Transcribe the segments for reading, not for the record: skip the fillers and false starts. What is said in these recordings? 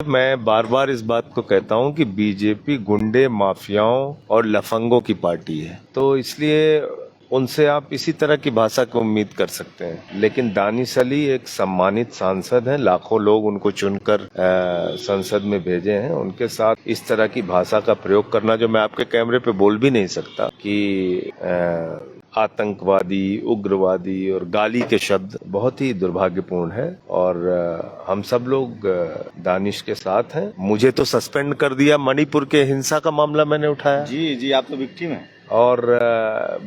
मैं बार बार इस बात को कहता हूं कि बीजेपी गुंडे, माफियाओं और लफंगों की पार्टी है, तो इसलिए उनसे आप इसी तरह की भाषा की उम्मीद कर सकते हैं। लेकिन दानिश अली एक सम्मानित सांसद हैं, लाखों लोग उनको चुनकर संसद में भेजे हैं। उनके साथ इस तरह की भाषा का प्रयोग करना, जो मैं आपके कैमरे पे बोल भी नहीं सकता कि आतंकवादी, उग्रवादी और गाली के शब्द, बहुत ही दुर्भाग्यपूर्ण है। और हम सब लोग दानिश के साथ हैं। मुझे तो सस्पेंड कर दिया, मणिपुर के हिंसा का मामला मैंने उठाया। जी, आप तो विक्टिम हैं। और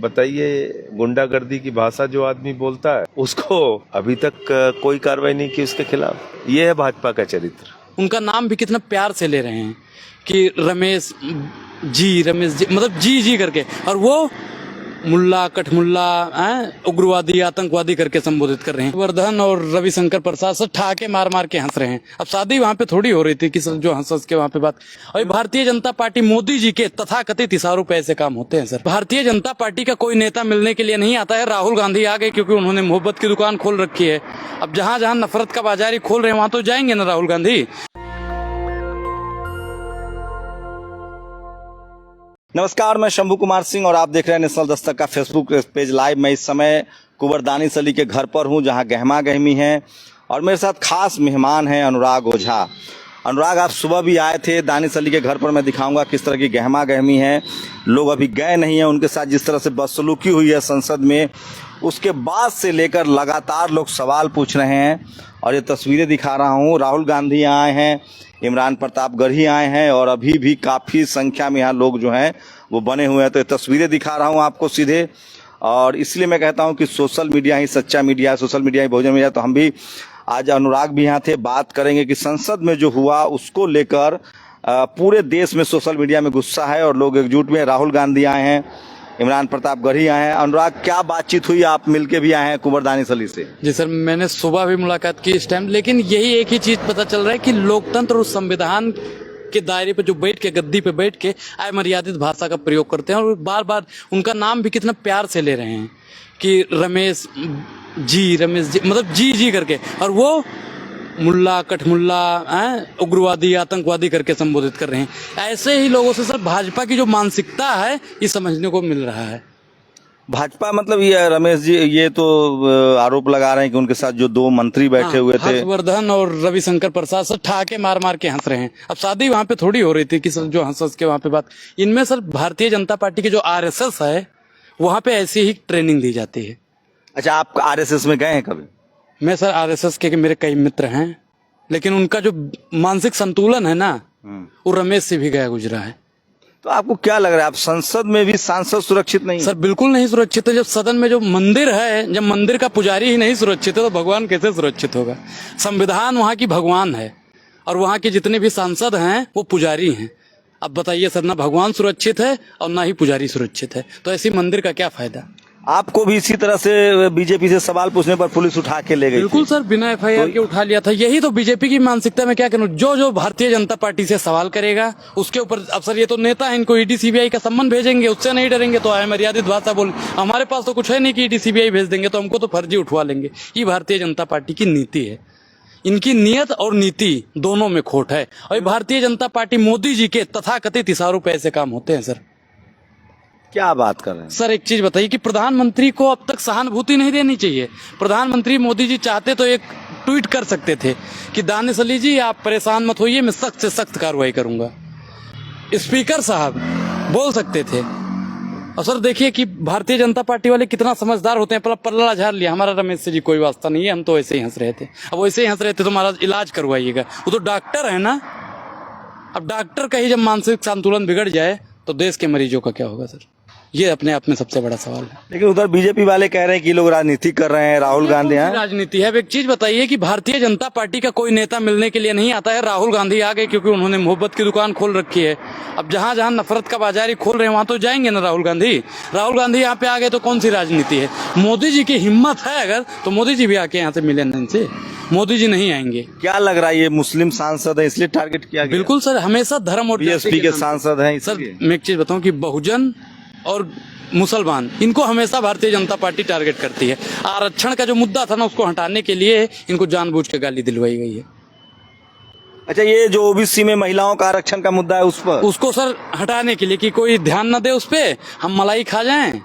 बताइए, गुंडागर्दी की भाषा जो आदमी बोलता है, उसको अभी तक कोई कार्रवाई नहीं की उसके खिलाफ। ये है भाजपा का चरित्र। उनका नाम भी कितना प्यार से ले रहे हैं कि रमेश जी मतलब जी करके, और वो मुल्ला, कठमुल्ला, उग्रवादी, आतंकवादी करके संबोधित कर रहे हैं। वर्धन और रविशंकर प्रसाद सब ठाके मार के हंस रहे हैं। अब शादी वहां पे थोड़ी हो रही थी कि जो हंस के वहां पे बात। और भारतीय जनता पार्टी मोदी जी के तथाकथित इशारों पे ऐसे काम होते हैं सर। भारतीय जनता पार्टी का कोई नेता मिलने के लिए नहीं आता है। राहुल गांधी आ गए क्योंकि उन्होंने मोहब्बत की दुकान खोल रखी है। अब जहां जहां नफरत का बाजारी खोल रहे हैं वहां तो जाएंगे ना राहुल गांधी। नमस्कार, मैं शंभू कुमार सिंह और आप देख रहे हैं नेशनल दस्तक का फेसबुक पेज लाइव। मैं इस समय कुंवर दानिश अली के घर पर हूं, जहां गहमा गहमी है और मेरे साथ खास मेहमान हैं अनुराग ओझा। अनुराग, आप सुबह भी आए थे दानिश अली के घर पर। मैं दिखाऊंगा किस तरह की गहमा गहमी है। लोग अभी गए नहीं हैं, उनके साथ जिस तरह से बदसलूकी हुई है संसद में, उसके बाद से लेकर लगातार लोग सवाल पूछ रहे हैं। और ये तस्वीरें दिखा रहा हूँ, राहुल गांधी आए हैं, इमरान प्रतापगढ़ी आए हैं और अभी भी काफ़ी संख्या में यहाँ लोग जो हैं वो बने हुए हैं। तो ये तस्वीरें दिखा रहा हूँ आपको सीधे, और इसलिए मैं कहता हूँ कि सोशल मीडिया ही सच्चा मीडिया है, सोशल मीडिया ही भोजन मीडिया। तो हम भी आज, अनुराग भी यहाँ थे, बात करेंगे कि संसद में जो हुआ उसको लेकर पूरे देश में सोशल मीडिया में गुस्सा है और लोग एकजुट में। राहुल गांधी आए हैं, इमरान प्रतापगढ़ी आए हैं। अनुराग, क्या बातचीत हुई? आप मिलके भी आए हैं कुंवर दानिश अली से। जी सर, मैंने सुबह भी मुलाकात की इस टाइम, लेकिन यही एक ही चीज पता चल रहा है कि लोकतंत्र और संविधान के दायरे पे जो बैठ के, गद्दी पे बैठ के अमर्यादित भाषा का प्रयोग करते हैं। और बार बार उनका नाम भी कितना प्यार से ले रहे हैं कि रमेश जी मतलब जी करके, और वो मुल्ला, कठमुल्ला, उग्रवादी, आतंकवादी करके संबोधित कर रहे हैं। ऐसे ही लोगों से सर भाजपा की जो मानसिकता है ये समझने को मिल रहा है। भाजपा मतलब ये रमेश जी, ये तो आरोप लगा रहे हैं कि उनके साथ जो दो मंत्री बैठे हुए थे, वर्धन और रविशंकर प्रसाद, सब ठाके मार के हंस रहे हैं। अब शादी वहां पे थोड़ी हो रही थी कि जो हंस के वहां पे बात। इनमें सर भारतीय जनता पार्टी के जो आरएसएस है वहां पे ऐसी ही ट्रेनिंग दी जाती है। अच्छा, आप आरएसएस में गए हैं कभी? मैं सर आरएसएस के मेरे कई मित्र हैं, लेकिन उनका जो मानसिक संतुलन है ना, वो रमेश से भी गया गुजरा है। तो आपको क्या लग रहा है, आप संसद में भी सांसद सुरक्षित नहीं? सर बिल्कुल नहीं सुरक्षित है। जब सदन में जो मंदिर है, जब मंदिर का पुजारी ही नहीं सुरक्षित है तो भगवान कैसे सुरक्षित होगा? संविधान वहाँ की भगवान है और वहाँ के जितने भी सांसद हैं वो पुजारी हैं। अब बताइए सर, ना भगवान सुरक्षित है और ना ही पुजारी सुरक्षित है, तो ऐसी मंदिर का क्या फायदा? आपको भी इसी तरह से बीजेपी से सवाल पूछने पर पुलिस उठा के ले गई? बिल्कुल सर, बिना एफआईआर के उठा लिया था। यही तो बीजेपी की मानसिकता में क्या करूं, जो भारतीय जनता पार्टी से सवाल करेगा उसके ऊपर। अब सर ये तो नेता है, इनको ईडी सीबीआई का सम्मन भेजेंगे, उससे नहीं डरेंगे तो अमर्यादित भाषा बोल। हमारे पास तो कुछ है नहीं कि ईडी सीबीआई भेज देंगे, तो हमको तो फर्जी उठवा लेंगे। ये भारतीय जनता पार्टी की नीति है। इनकी नियत और नीति दोनों में खोट है। और भारतीय जनता पार्टी मोदी जी के तथाकथित इशारों पर ऐसे काम होते हैं सर। क्या बात कर रहे हैं सर? एक चीज बताइए कि प्रधानमंत्री को अब तक सहानुभूति नहीं देनी चाहिए। प्रधानमंत्री मोदी जी चाहते तो एक ट्वीट कर सकते थे कि दानिश अली जी आप परेशान मत होइए, मैं सख्त से सख्त कार्रवाई करूंगा। स्पीकर साहब बोल सकते थे। और सर देखिए कि भारतीय जनता पार्टी वाले कितना समझदार होते हैं। पल्ला झाड़ लिया, हमारा रमेश से जी कोई वास्ता नहीं है, हम तो ऐसे ही हंस रहे थे। अब वैसे ही हंस रहे थे तो हमारा इलाज करवाइएगा, वो तो डॉक्टर है ना। अब डॉक्टर का ही जब मानसिक संतुलन बिगड़ जाए तो देश के मरीजों का क्या होगा सर? ये अपने आप में सबसे बड़ा सवाल है। लेकिन उधर बीजेपी वाले कह रहे हैं कि लोग राजनीति कर रहे हैं, राहुल गांधी हैं। राजनीति है। अब एक चीज बताइए कि भारतीय जनता पार्टी का कोई नेता मिलने के लिए नहीं आता है। राहुल गांधी आ गए क्योंकि उन्होंने मोहब्बत की दुकान खोल रखी है। अब जहां जहां नफरत का बाजारी खोल रहे हैं वहां तो जाएंगे ना राहुल गांधी। राहुल गांधी यहाँ पे आ गए तो कौन सी राजनीति है? मोदी जी की हिम्मत है अगर, तो मोदी जी भी आके यहाँ से मिले इनसे। मोदी जी नहीं आएंगे। क्या लग रहा है ये मुस्लिम सांसद है इसलिए टारगेट किया गया? बिल्कुल सर, हमेशा धर्म और बीएसपी के सांसद हैं सर। मैं एक चीज बताऊं कि बहुजन और मुसलमान, इनको हमेशा भारतीय जनता पार्टी टारगेट करती है। आरक्षण का जो मुद्दा था ना, उसको हटाने के लिए इनको जानबूझ के गाली दिलवाई गई है। अच्छा, ये जो ओबीसी में महिलाओं का आरक्षण का मुद्दा है उस पर उसको सर हटाने के लिए कि कोई ध्यान न दे उस पे, हम मलाई खा जाएं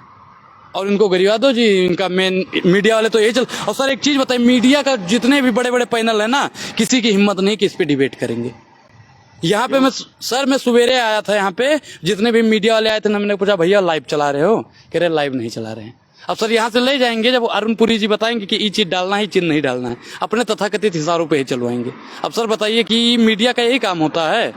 और इनको गरिवा दो जी। इनका मेन मीडिया वाले तो यही चल। और सर एक चीज बताइए, मीडिया का जितने भी बड़े बड़े पैनल है ना, किसी की हिम्मत नहीं कि इस पे डिबेट करेंगे। यहाँ पे मैं सवेरे आया था, यहाँ पे जितने भी मीडिया वाले आए थे ना, मैंने पूछा भैया लाइव चला रहे हो? कह रहे लाइव नहीं चला रहे हैं। अब सर यहाँ से ले जाएंगे जब अरुणपुरी जी बताएंगे कि ये चीज डालना है, चीज नहीं डालना है, अपने तथाकथित हिसारों पे ही चलवाएंगे। अब सर बताइए कि मीडिया का यही काम होता है?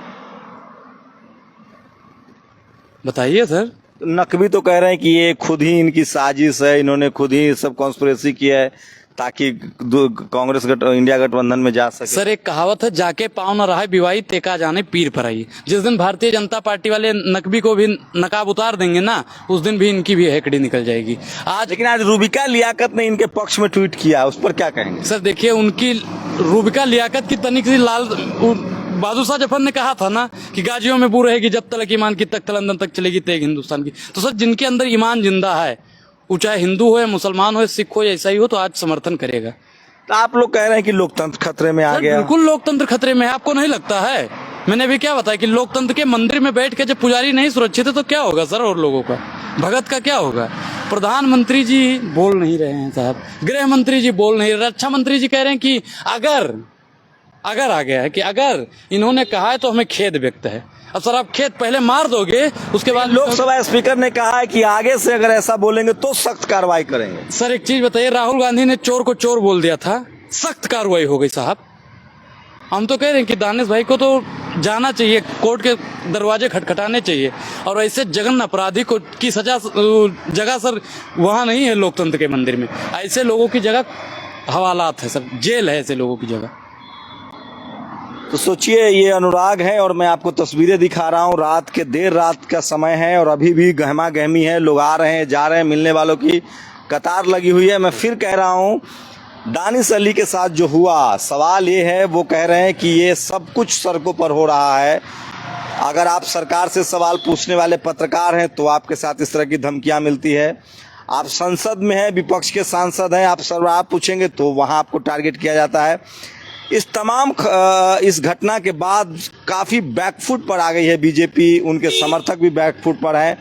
बताइए सर। नकवी तो कह रहे हैं कि ये खुद ही इनकी साजिश है, इन्होंने खुद ही सब कॉन्स्पिरेसी किया है ताकि कांग्रेस इंडिया गठबंधन में जा सके। सर एक कहावत है, जाके पाँव न रहा बिवाई तेका जाने पीर पर आई। जिस दिन भारतीय जनता पार्टी वाले नकवी को भी नकाब उतार देंगे ना, उस दिन भी इनकी भी हैकड़ी निकल जाएगी। आज लेकिन आज रूबिका लियाकत ने इनके पक्ष में ट्वीट किया, उस पर क्या कहेंगे? सर देखिए, उनकी रूबिका लियाकत की तनिक सी बहादुर शाह जफर ने कहा था ना कि गाजियों में बू रहेगी जब तक ईमान की तख्त लंदन तक चलेगी तेग हिंदुस्तान की। तो सर जिनके अंदर ईमान जिंदा है, वो चाहे हिंदू हो या मुसलमान हो या सिख हो या ईसाई हो, तो आज समर्थन करेगा। तो आप लोग कह रहे हैं कि लोकतंत्र खतरे में आ गया। बिल्कुल लोकतंत्र खतरे में है, आपको नहीं लगता है? मैंने भी क्या बताया कि लोकतंत्र के मंदिर में बैठ के जब पुजारी नहीं सुरक्षित है तो क्या होगा सर? और लोगों का भगत का क्या होगा? प्रधानमंत्री जी बोल नहीं रहे हैं साहब, गृह मंत्री जी बोल नहीं रहे, रक्षा मंत्री जी कह रहे हैं कि अगर आ गया है कि अगर इन्होंने कहा है तो हमें खेद व्यक्त है। अब सर आप खेद पहले मार दोगे, उसके बाद लोकसभा स्पीकर ने कहा है कि आगे से अगर ऐसा बोलेंगे तो सख्त कार्रवाई करेंगे। सर एक चीज बताइए, राहुल गांधी ने चोर को चोर बोल दिया था, सख्त कार्रवाई हो गई साहब। हम तो कह रहे हैं कि दानिश भाई को तो जाना चाहिए, कोर्ट के दरवाजे खटखटाने चाहिए, और ऐसे जघन्य अपराधी को की सजा जगह सर वहां नहीं है लोकतंत्र के मंदिर में। ऐसे लोगों की जगह हवालात है सर, जेल है ऐसे लोगों की जगह। तो सोचिए, ये अनुराग है और मैं आपको तस्वीरें दिखा रहा हूँ। रात के देर रात का समय है और अभी भी गहमा गहमी है, लोग आ रहे हैं जा रहे हैं, मिलने वालों की कतार लगी हुई है। मैं फिर कह रहा हूँ, दानिश अली के साथ जो हुआ, सवाल ये है, वो कह रहे हैं कि ये सब कुछ सड़कों पर हो रहा है। अगर आप सरकार से सवाल पूछने वाले पत्रकार हैं तो आपके साथ इस तरह की धमकियाँ मिलती है। आप संसद में हैं, विपक्ष के सांसद हैं, आप सवाल पूछेंगे तो वहाँ आपको टारगेट किया जाता है। इस घटना के बाद काफ़ी बैकफुट पर आ गई है बीजेपी, उनके समर्थक भी बैकफुट पर हैं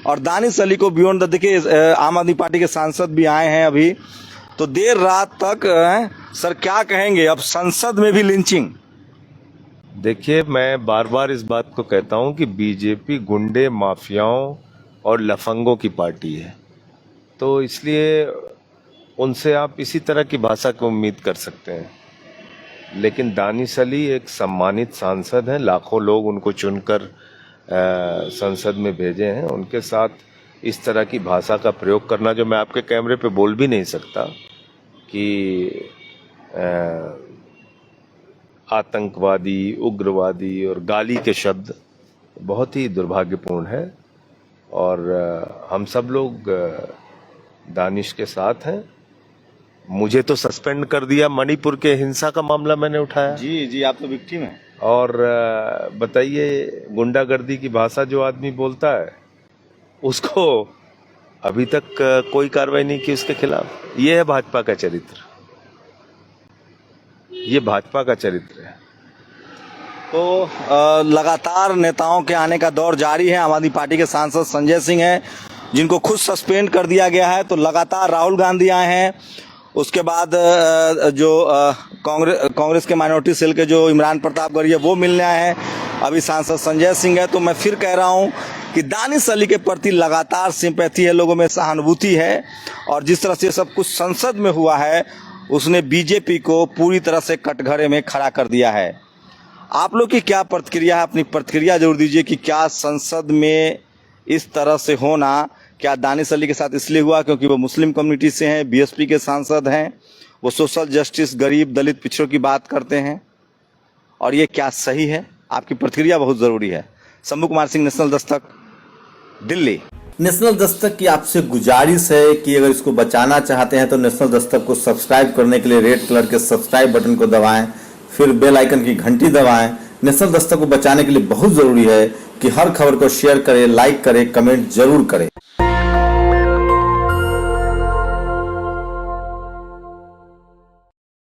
और दानिश अली को बियॉन्ड द, देखिए आम आदमी पार्टी के सांसद भी आए हैं अभी, तो देर रात तक सर क्या कहेंगे? अब संसद में भी लिंचिंग। देखिए, मैं बार बार इस बात को कहता हूं कि बीजेपी गुंडे, माफियाओं और लफंगों की पार्टी है, तो इसलिए उनसे आप इसी तरह की भाषा की उम्मीद कर सकते हैं। लेकिन दानिश अली एक सम्मानित सांसद हैं, लाखों लोग उनको चुनकर संसद में भेजे हैं। उनके साथ इस तरह की भाषा का प्रयोग करना, जो मैं आपके कैमरे पे बोल भी नहीं सकता, कि आतंकवादी, उग्रवादी और गाली के शब्द बहुत ही दुर्भाग्यपूर्ण है। और हम सब लोग दानिश के साथ हैं। मुझे तो सस्पेंड कर दिया, मणिपुर के हिंसा का मामला मैंने उठाया। जी, आप तो विक्टिम हैं। और बताइए, गुंडागर्दी की भाषा जो आदमी बोलता है, उसको अभी तक कोई कार्रवाई नहीं की उसके खिलाफ। ये है भाजपा का चरित्र, ये भाजपा का चरित्र है। तो लगातार नेताओं के आने का दौर जारी है। आम आदमी पार्टी के सांसद संजय सिंह हैं, जिनको खुद सस्पेंड कर दिया गया है। तो लगातार राहुल गांधी आए हैं, उसके बाद जो कांग्रेस के माइनॉरिटी सेल के जो इमरान प्रताप गौरी है वो मिलने आए हैं, अभी सांसद संजय सिंह है। तो मैं फिर कह रहा हूं कि दानिश अली के प्रति लगातार सिंपैथी है, लोगों में सहानुभूति है, और जिस तरह से सब कुछ संसद में हुआ है, उसने बीजेपी को पूरी तरह से कटघरे में खड़ा कर दिया है। आप लोग की क्या प्रतिक्रिया है? अपनी प्रतिक्रिया जरूर दीजिए कि क्या संसद में इस तरह से होना, क्या दानिश अली के साथ इसलिए हुआ क्योंकि वो मुस्लिम कम्युनिटी से हैं, बीएसपी के सांसद हैं, वो सोशल जस्टिस, गरीब, दलित, पिछड़ों की बात करते हैं, और ये क्या सही है? आपकी प्रतिक्रिया बहुत ज़रूरी है। शंभू कुमार सिंह, नेशनल दस्तक, दिल्ली। नेशनल दस्तक की आपसे गुजारिश है कि अगर इसको बचाना चाहते हैं तो नेशनल दस्तक को सब्सक्राइब करने के लिए रेड कलर के सब्सक्राइब बटन को दबाएं, फिर बेल आइकन की घंटी दबाएं। नेशनल दस्तक को बचाने के लिए बहुत ज़रूरी है कि हर खबर को शेयर करें, लाइक करें, कमेंट जरूर करें।